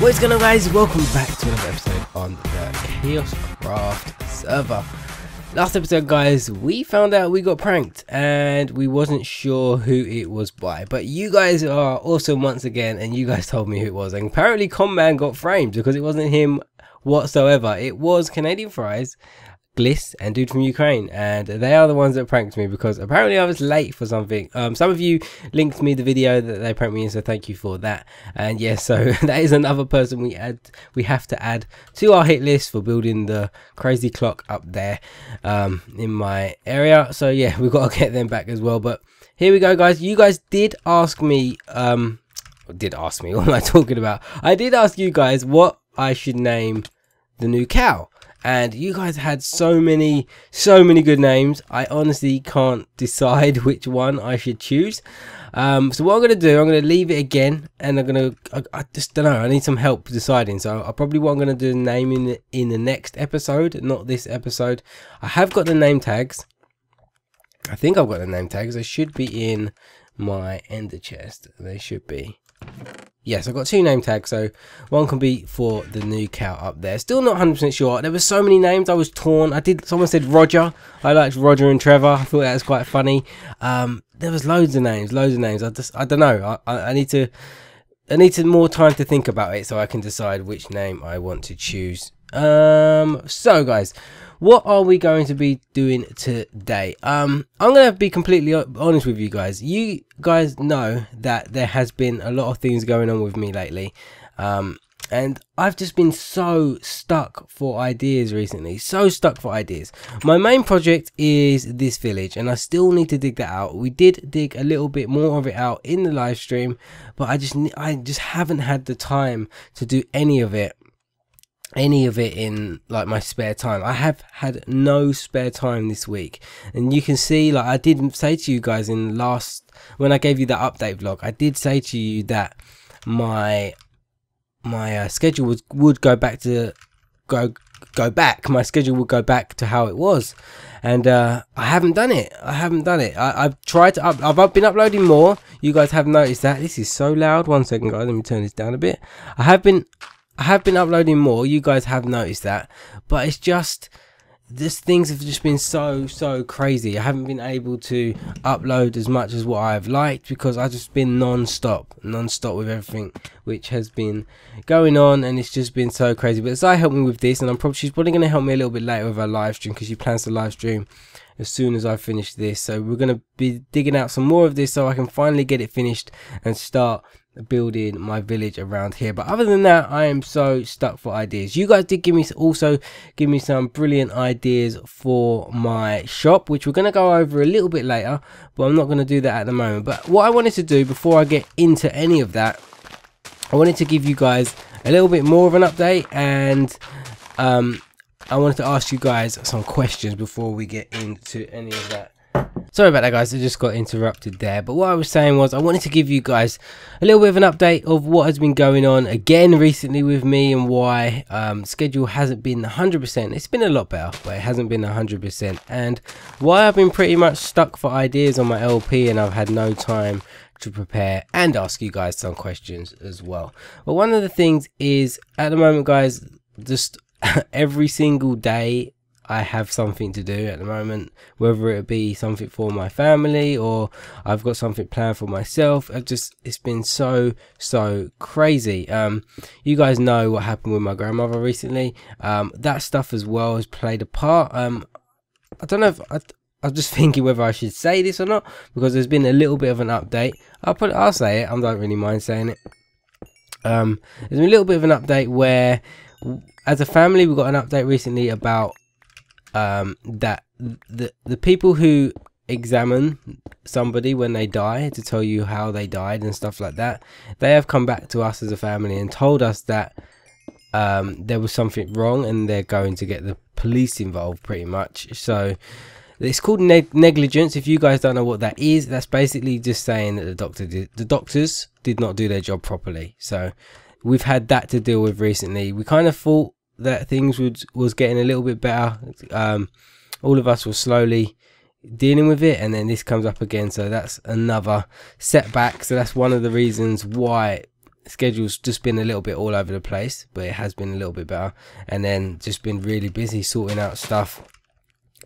What's going on, guys? Welcome back to another episode on the KaoshKraft server. Last episode, guys, we found out we got pranked and we wasn't sure who it was by, but you guys are awesome once again, and you guys told me who it was. And apparently Conman got framed because it wasn't him whatsoever. It was Canadian Fries, Gliss, and Dude from Ukraine, and they are the ones that pranked me because apparently I was late for something. Some of you linked me the video that they pranked me in, so thank you for that. And yeah, so that is another person we have to add to our hit list for building the crazy clock up there in my area. So yeah, we've got to get them back as well. But here we go, guys. You guys did ask me what am I talking about? I did ask you guys what I should name the new cow, and you guys had so many good names. I honestly can't decide which one I should choose. So what I'm gonna do, I'm gonna leave it again, and I just don't know, I need some help deciding. So I probably what I'm gonna do, naming it in the next episode, not this episode. I have got the name tags. I think I've got the name tags. They should be in my ender chest. They should be. Yes, I've got 2 name tags, so one can be for the new cow up there. Still not 100% sure. There were so many names, I was torn. Someone said Roger. I liked Roger and Trevor. I thought that was quite funny. There was loads of names. I don't know. I need to more time to think about it so I can decide which name I want to choose. So guys, what are we going to be doing today? I'm gonna be completely honest with you guys. You guys know that there has been a lot of things going on with me lately, and I've just been so stuck for ideas recently. My main project is this village, and I still need to dig that out. We did dig a little bit more of it out in the live stream, but I just haven't had the time to do any of it in like my spare time. I have had no spare time this week, and you can see, like, I did say to you guys in when I gave you that update vlog, I did say to you that my schedule would go back to my schedule would go back to how it was, and I haven't done it. I've tried to I've been uploading more. You guys have noticed that. This is so loud. One second, guys, let me turn this down a bit. I have been uploading more. You guys have noticed that, but it's just things have just been so crazy. I haven't been able to upload as much as what I've liked because I've just been non-stop with everything which has been going on, and it's just been so crazy. But Zai helped me with this, and she's probably going to help me a little bit later with our live stream because she plans to live stream as soon as I finish this. So we're going to be digging out some more of this so I can finally get it finished and start building my village around here. But other than that, I am so stuck for ideas. You guys did give me some brilliant ideas for my shop, which we're going to go over a little bit later, but I'm not going to do that at the moment. But what I wanted to do before I get into any of that, I wanted to give you guys a little bit more of an update, and I wanted to ask you guys some questions before we get into any of that. Sorry about that, guys, I just got interrupted there. But what I was saying was I wanted to give you guys a little bit of an update of what has been going on again recently with me, and why schedule hasn't been 100%. It's been a lot better, but it hasn't been 100%, and why I've been pretty much stuck for ideas on my LP, and I've had no time to prepare and ask you guys some questions as well. But one of the things is, at the moment, guys, just every single day I have something to do at the moment, whether it be something for my family or I've got something planned for myself. It's been so crazy. You guys know what happened with my grandmother recently. That stuff as well has played a part. I don't know if I'm just thinking whether I should say this or not, because there's been a little bit of an update. I'll say it. I don't really mind saying it. There's been a little bit of an update where, as a family, we got an update recently about that the people who examine somebody when they die to tell you how they died and stuff like that, they have come back to us as a family and told us that there was something wrong, and they're going to get the police involved pretty much. So it's called negligence. If you guys don't know what that is, that's basically just saying that the doctors did not do their job properly. So we've had that to deal with recently. We kind of thought that things was getting a little bit better. All of us were slowly dealing with it, and then this comes up again, so that's another setback. So that's one of the reasons why schedule's just been a little bit all over the place, but it has been a little bit better. And then just been really busy sorting out stuff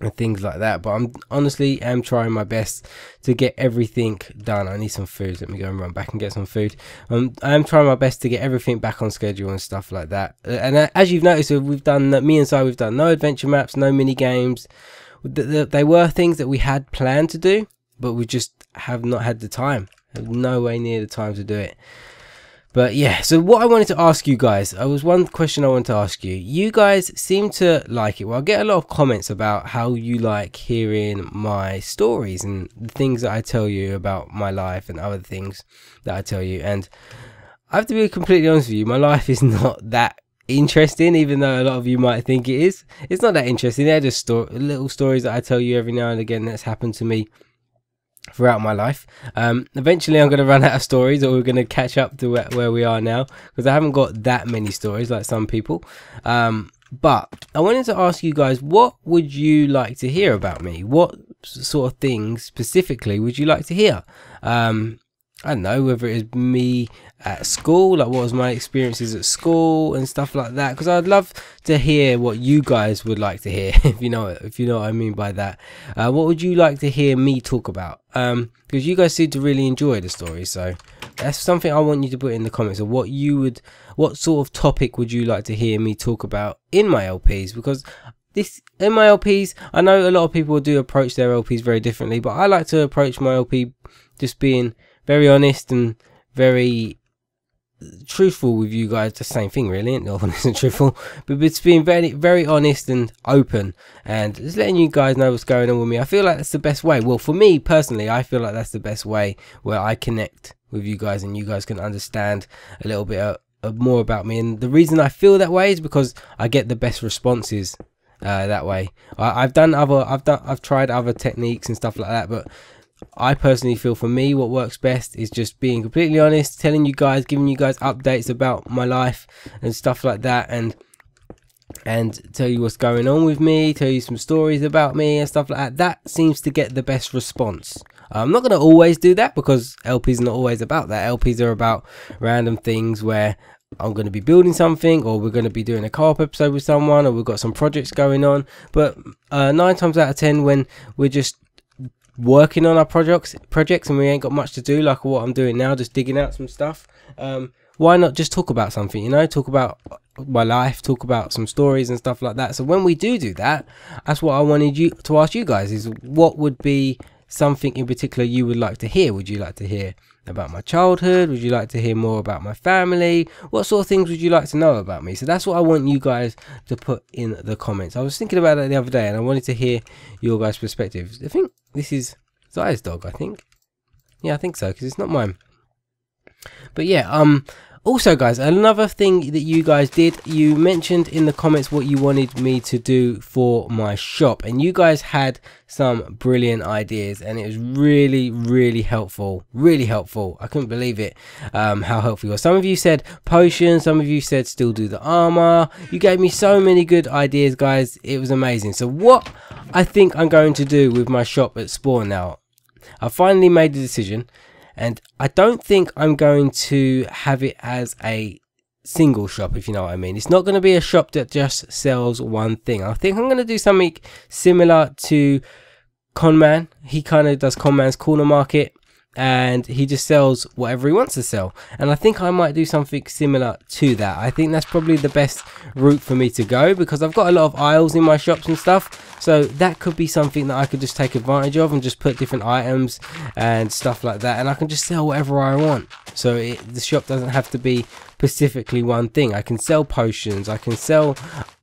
and things like that. But I'm honestly am trying my best to get everything done. I need some food. Let me go and run back and get some food. I am trying my best to get everything back on schedule and stuff like that. And as you've noticed, we've done, me and Si, we've done no adventure maps, no mini games. They were things that we had planned to do, but we just have not had the time. No way near the time to do it. But yeah, so what I wanted to ask you guys, was one question I wanted to ask you. You guys seem to like it. Well, I get a lot of comments about how you like hearing my stories and the things that I tell you about my life and other things that I tell you. And I have to be completely honest with you, my life is not that interesting, even though a lot of you might think it is. It's not that interesting. They're just little stories that I tell you every now and again that's happened to me throughout my life. Eventually I'm going to run out of stories, or we're going to catch up to where we are now, because I haven't got that many stories like some people. But I wanted to ask you guys, what would you like to hear about me? What sort of things specifically would you like to hear? I don't know, whether it is me at school, like what was my experiences at school and stuff like that, because I'd love to hear what you guys would like to hear, if you know what I mean by that. What would you like to hear me talk about? Because you guys seem to really enjoy the story, so that's something I want you to put in the comments of what sort of topic would you like to hear me talk about in my LPs, because in my LPs, I know a lot of people do approach their LPs very differently, but I like to approach my LP just being very honest and very truthful with you guys. The same thing really, not honest and truthful, but it's being very, very honest and open and just letting you guys know what's going on with me. I feel like that's the best way. Well, for me personally, I feel like that's the best way, where I connect with you guys and you guys can understand a little bit more about me. And the reason I feel that way is because I get the best responses that way. I've tried other techniques and stuff like that, but I personally feel for me what works best is just being completely honest, telling you guys, giving you guys updates about my life and stuff like that, and tell you what's going on with me, tell you some stories about me and stuff like that. That seems to get the best response. I'm not going to always do that, because LPs are not always about that. LPs are about random things where I'm going to be building something, or we're going to be doing a co-op episode with someone, or we've got some projects going on. But 9 times out of 10, when we're just working on our projects and we ain't got much to do, like what I'm doing now, just digging out some stuff, why not just talk about something, you know, talk about my life, talk about some stories and stuff like that. So when we do that, that's what I wanted you to ask you guys, is what would be something in particular you would like to hear? Would you like to hear about my childhood? Would you like to hear more about my family? What sort of things would you like to know about me? So that's what I want you guys to put in the comments. I was thinking about that the other day and I wanted to hear your guys' perspectives. I think this is Zai's dog, I think. Yeah, I think so, because it's not mine. But yeah, also guys, another thing that you guys did, you mentioned in the comments what you wanted me to do for my shop, and you guys had some brilliant ideas, and it was really helpful. I couldn't believe it, how helpful it was. Some of you said potions, some of you said still do the armor. You gave me so many good ideas, guys. It was amazing. So what I think I'm going to do with my shop at Spawn now, I finally made the decision. And I don't think I'm going to have it as a single shop, if you know what I mean. It's not going to be a shop that just sells one thing. I think I'm going to do something similar to Conman. He kind of does Conman's Corner Market, and he just sells whatever he wants to sell. And I think I might do something similar to that. I think that's probably the best route for me to go, because I've got a lot of aisles in my shops and stuff. So that could be something that I could just take advantage of and just put different items and stuff like that, and I can just sell whatever I want. So the shop doesn't have to be specifically one thing. I can sell potions, I can sell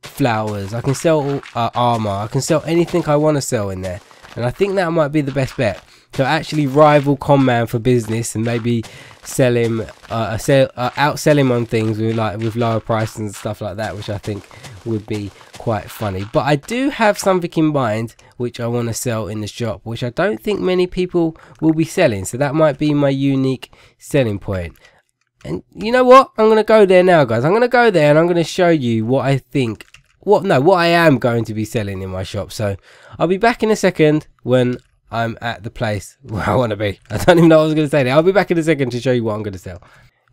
flowers, I can sell armor, I can sell anything I want to sell in there. And I think that might be the best bet, to actually rival Conman for business and maybe sell him, outsell him on things with lower prices and stuff like that, which I think would be quite funny. But I do have something in mind which I want to sell in the shop, which I don't think many people will be selling. So that might be my unique selling point. And you know what? I'm going to go there now, guys. I'm going to go there and I'm going to show you what I think, what I am going to be selling in my shop. So I'll be back in a second when I'm at the place where I want to be. I don't even know what I was going to say there. I'll be back in a second to show you what I'm going to sell.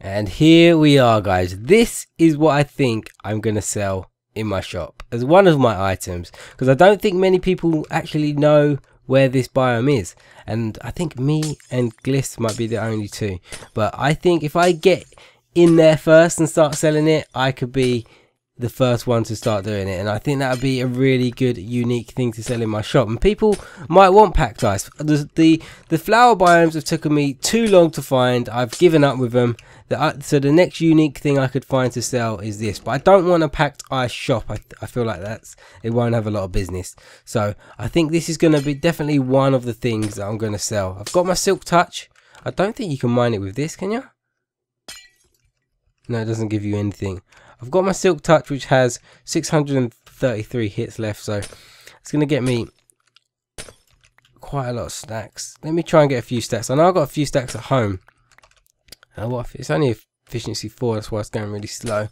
And here we are, guys. This is what I think I'm going to sell in my shop as one of my items, because I don't think many people actually know where this biome is, and I think me and Gliss might be the only two. But I think if I get in there first and start selling it, I could be the first one to start doing it, and I think that would be a really good unique thing to sell in my shop, and people might want packed ice. The flower biomes have taken me too long to find. I've given up with them. So the next unique thing I could find to sell is this, but I don't want a packed ice shop. I feel like it won't have a lot of business. So I think this is going to be definitely one of the things that I'm going to sell. I've got my Silk Touch. I don't think you can mine it with this, can you? No, it doesn't give you anything. I've got my Silk Touch, which has 633 hits left, so it's going to get me quite a lot of stacks. Let me try and get a few stacks. I know I've got a few stacks at home. It's only efficiency 4, that's why it's going really slow.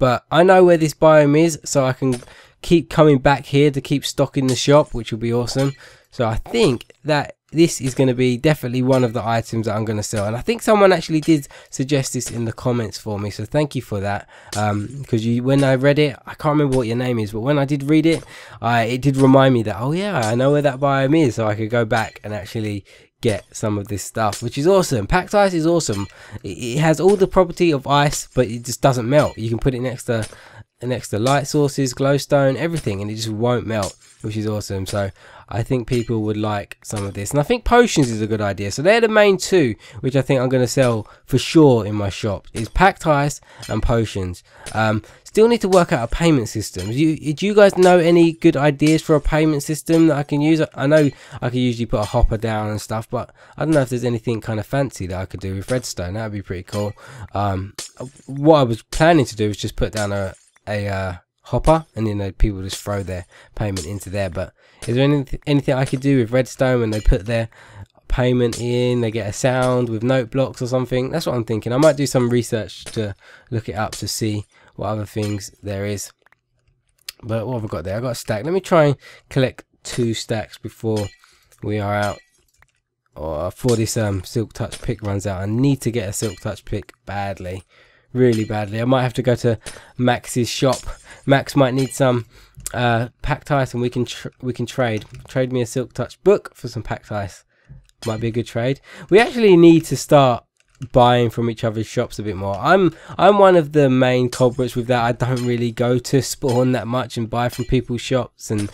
But I know where this biome is, so I can keep coming back here to keep stocking the shop, which will be awesome. So I think that this is going to be definitely one of the items that I'm going to sell, and I think someone actually did suggest this in the comments for me, so thank you for that. Because when I read it, I can't remember what your name is, but when I did read it, it did remind me that, oh yeah, I know where that biome is, so I could go back and actually get some of this stuff, which is awesome. Packed ice is awesome. It has all the property of ice, but it just doesn't melt. You can put it next to light sources, glowstone, everything, and it just won't melt, which is awesome. So I think people would like some of this, and I think potions is a good idea. So they're the main two which I think I'm going to sell for sure in my shop, is packed ice and potions. Still need to work out a payment system. Do you guys know any good ideas for a payment system that I can use? I know I could usually put a hopper down and stuff, but I don't know if there's anything kind of fancy that I could do with redstone. That would be pretty cool. What I was planning to do was just put down a hopper, and then people just throw their payment into there. But is there anything I could do with redstone when they put their payment in, they get a sound with note blocks or something? That's what I'm thinking. I might do some research to look it up to see what other things there is. But what have I got there? I got a stack. Let me try and collect 2 stacks before we are out, or before this Silk Touch pick runs out. I need to get a Silk Touch pick badly, really badly. I might have to go to Max's shop. Max might need some packed ice, and we can trade me a Silk Touch book for some packed ice. Might be a good trade. We actually need to start buying from each other's shops a bit more. I'm one of the main culprits with that. I don't really go to Spawn that much and buy from people's shops, and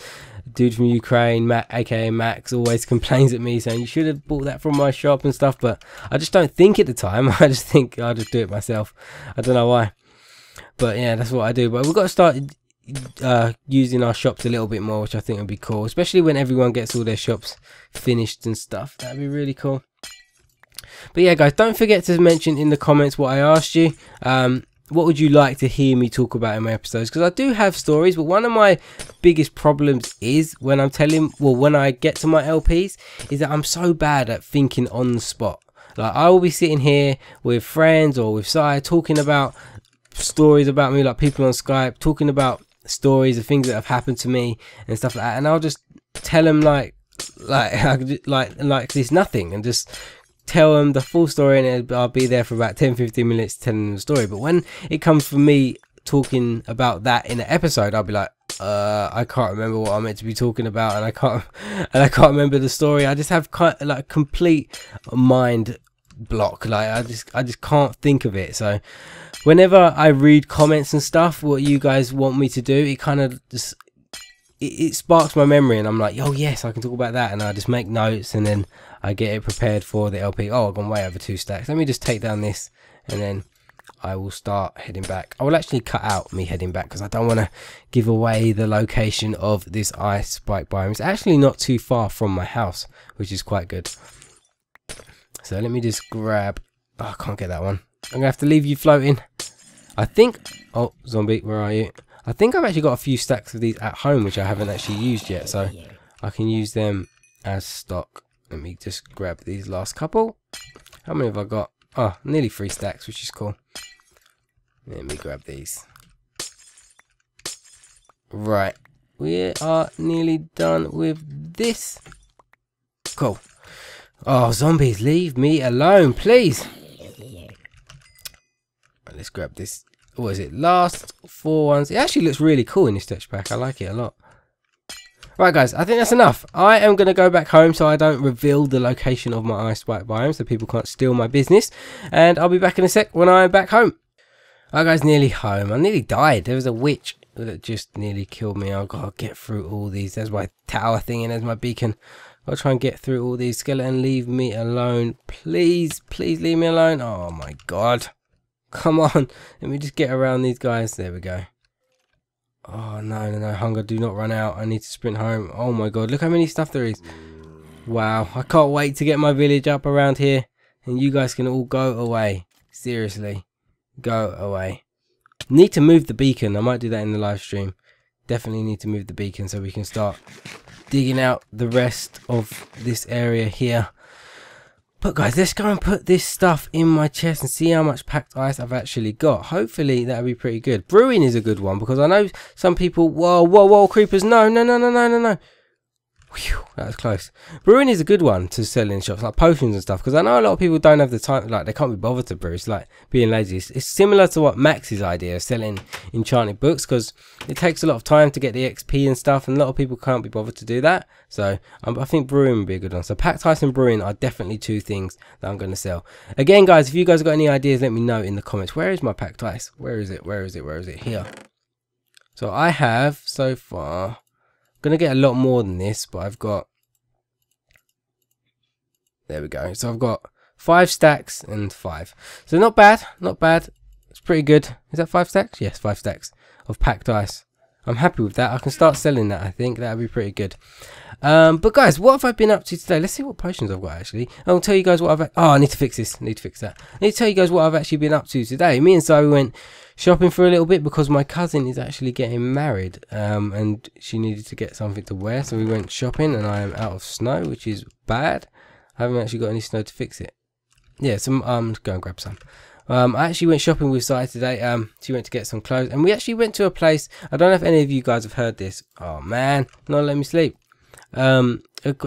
dude from Ukraine, aka Max, always complains at me saying you should have bought that from my shop and stuff, but I just don't think at the time. I just think I'll just do it myself. I don't know why, but yeah, that's what I do. But we've got to start using our shops a little bit more, which I think would be cool, especially when everyone gets all their shops finished and stuff. That'd be really cool. But yeah, guys, don't forget to mention in the comments what I asked you. What would you like to hear me talk about in my episodes? Because I do have stories, but one of my biggest problems is when when I get to my LPs, is that I'm so bad at thinking on the spot. Like, I will be sitting here with friends or with Si talking about stories about me, like people on Skype talking about stories of things that have happened to me and stuff like that, and I'll just tell them like there's nothing, and just tell them the full story, and I'll be there for about 10-15 minutes telling them the story. But when it comes for me talking about that in an episode, I'll be like, I can't remember what I'm meant to be talking about, and I can't remember the story. I just have like complete mind block. Like I just can't think of it. So whenever I read comments and stuff, what you guys want me to do, it kind of just it sparks my memory, and I'm like, oh yes, I can talk about that, and I just make notes, and then I get it prepared for the LP. Oh, I've gone way over 2 stacks. Let me just take down this, and then I will start heading back. I will actually cut out me heading back because I don't want to give away the location of this ice spike biome. It's actually not too far from my house, which is quite good. So let me just grab, oh, I can't get that one. I'm gonna have to leave you floating, I think. Oh, zombie, where are you? I think I've actually got a few stacks of these at home which I haven't actually used yet, so I can use them as stock. Let me just grab these last couple. How many have I got? Oh, nearly 3 stacks, which is cool. Let me grab these. Right, we are nearly done with this. Cool. Oh, zombies, leave me alone, please. let's grab this. What is it? Last 4 ones. It actually looks really cool in this texture pack. I like it a lot. Right guys, I think that's enough. I am going to go back home so I don't reveal the location of my ice spike biome so people can't steal my business. And I'll be back in a sec when I'm back home. Alright guys, nearly home. I nearly died. There was a witch that just nearly killed me. I've got to get through all these. There's my tower thing and there's my beacon. I'll try and get through all these. Skeleton, leave me alone. Please, please leave me alone. Oh my god. Come on. Let me just get around these guys. There we go. Oh no, no, no, hunger, do not run out. I need to sprint home. Oh my god, look how many stuff there is. Wow, I can't wait to get my village up around here. And you guys can all go away. Seriously, go away. Need to move the beacon. I might do that in the live stream. Definitely need to move the beacon so we can start digging out the rest of this area here. But guys, let's go and put this stuff in my chest and see how much packed ice I've actually got. Hopefully that'll be pretty good. Brewing is a good one because I know some people, whoa, whoa, whoa, creepers, no, no, no, no, no, no, no. Whew, that was close. Brewing is a good one to sell in shops, like potions and stuff, because I know a lot of people don't have the time, like they can't be bothered to brew. It's like being lazy. It's similar to what Max's idea of selling enchanted books, because it takes a lot of time to get the XP and stuff, and a lot of people can't be bothered to do that. So I think brewing would be a good one. So packed ice and brewing are definitely 2 things that I'm going to sell. Again guys, if you guys have got any ideas, let me know in the comments. Where is my packed ice? Where is it? Where is it? Where is it? Here. So I have so far, I'm going to get a lot more than this, but I've got, there we go. So I've got 5 stacks and 5. So not bad, not bad. It's pretty good. Is that 5 stacks? Yes, 5 stacks of packed ice. I'm happy with that. I can start selling that. I think that'll be pretty good. But guys, what have I been up to today? Let's see what potions I've got actually. I'll tell you guys what I've. Oh, I need to fix this. I need to fix that. I need to tell you guys what I've actually been up to today. Me and Zoe went shopping for a little bit because my cousin is actually getting married, and she needed to get something to wear. So we went shopping, and I am out of snow, which is bad. I haven't actually got any snow to fix it. Yeah, some. Go and grab some. I actually went shopping with Sai today. She went to get some clothes, and we actually went to a place. I don't know if any of you guys have heard this. Oh man, not let me sleep. A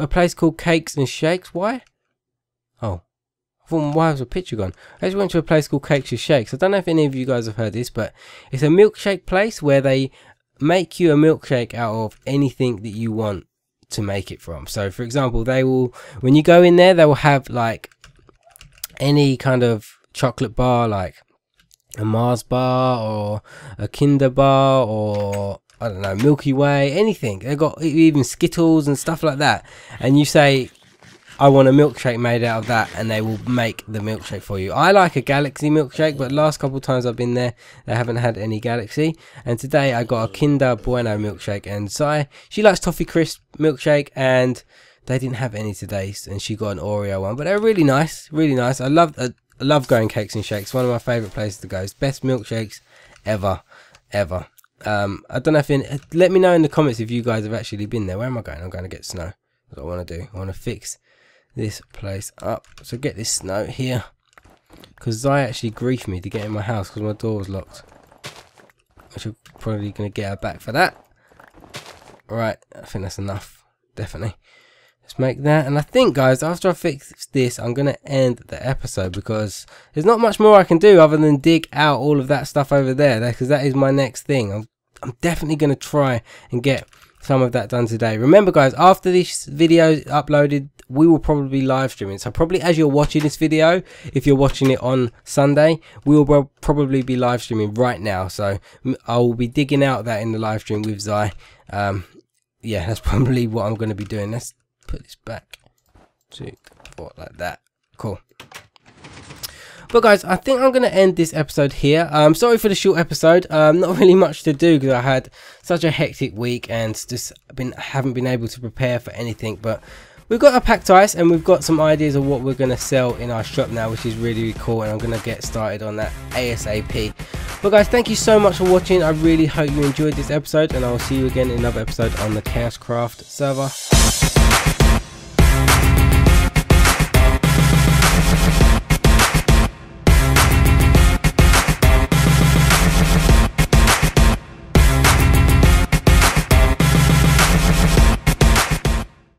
place called Cakes and Shakes. Why? Oh, I thought, why was a picture gone? I just went to a place called Cakes and Shakes. I don't know if any of you guys have heard this, but it's a milkshake place where they make you a milkshake out of anything that you want to make it from. So, for example, they will, when you go in there, they will have like any kind of chocolate bar, like a Mars bar or a Kinder bar or I don't know, Milky Way, anything. They've got even Skittles and stuff like that, and you say I want a milkshake made out of that, and they will make the milkshake for you. I like a Galaxy milkshake, but last couple of times I've been there, they haven't had any Galaxy, and today I got a Kinder Bueno milkshake, and Sai, she likes Toffee Crisp milkshake, and they didn't have any today, and she got an Oreo one, but they're really nice, really nice. I love going Cakes and Shakes. One of my favourite places to go. It's best milkshakes ever. I don't know if let me know in the comments if you guys have actually been there. Where am I going? I'm going to get snow. That's what I want to do. I want to fix this place up. So get this snow here, because Zai actually griefed me to get in my house because my door was locked. I should probably going to get her back for that. Alright, I think that's enough. Definitely. Let's make that, and I think guys, after I fix this, I'm going to end the episode because there's not much more I can do other than dig out all of that stuff over there, because that is my next thing. I'm definitely going to try and get some of that done today. Remember guys, after this video is uploaded, we will probably be live streaming. So probably as you're watching this video, if you're watching it on Sunday, we will probably be live streaming right now. So I will be digging out that in the live stream with Zai. Yeah, that's probably what I'm going to be doing. Let's put this back to like that. Cool. But guys, I think I'm going to end this episode here. Sorry for the short episode. Not really much to do because I had such a hectic week and just haven't been able to prepare for anything. But we've got our packed ice and we've got some ideas of what we're going to sell in our shop now, which is really, really cool. And I'm going to get started on that ASAP. But guys, thank you so much for watching. I really hope you enjoyed this episode, and I will see you again in another episode on the KaoshKraft server.